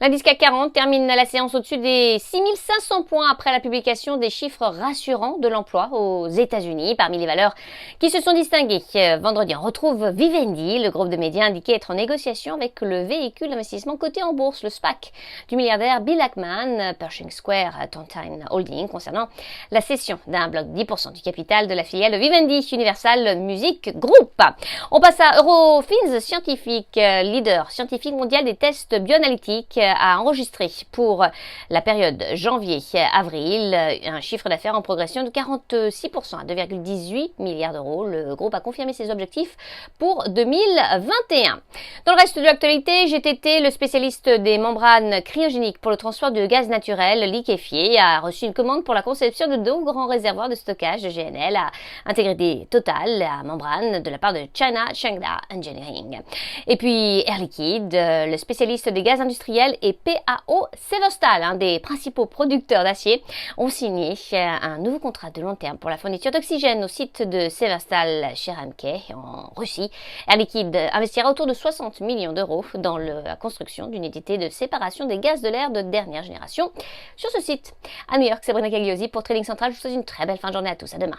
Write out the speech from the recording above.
L'indice CAC 40 termine la séance au-dessus des 6500 points après la publication des chiffres rassurants de l'emploi aux États-Unis. Parmi les valeurs qui se sont distinguées vendredi, on retrouve Vivendi. Le groupe de médias indiquait être en négociation avec le véhicule d'investissement coté en bourse, le SPAC, du milliardaire Bill Ackman, Pershing Square Tontine Holding, concernant la cession d'un bloc 10% du capital de la filiale Vivendi Universal Music Group. On passe à Eurofins Scientific, leader scientifique mondial des tests bioanalytiques, a enregistré pour la période janvier-avril un chiffre d'affaires en progression de 46% à 2,18 milliards d'euros. Le groupe a confirmé ses objectifs pour 2021. Dans le reste de l'actualité, GTT, le spécialiste des membranes cryogéniques pour le transport de gaz naturel liquéfié, a reçu une commande pour la conception de 2 grands réservoirs de stockage de GNL à intégrité totale à membrane de la part de China Shengda Engineering. Et puis Air Liquide, le spécialiste des gaz industriels, et PAO Severstal, un des principaux producteurs d'acier, ont signé un nouveau contrat de long terme pour la fourniture d'oxygène au site de Severstal Cheranke en Russie. Air Liquide investira autour de 60 millions d'euros dans la construction d'une unité de séparation des gaz de l'air de dernière génération sur ce site. À New York, c'est Sabrina Cagliosi pour Trading Central. Je vous souhaite une très belle fin de journée à tous. À demain.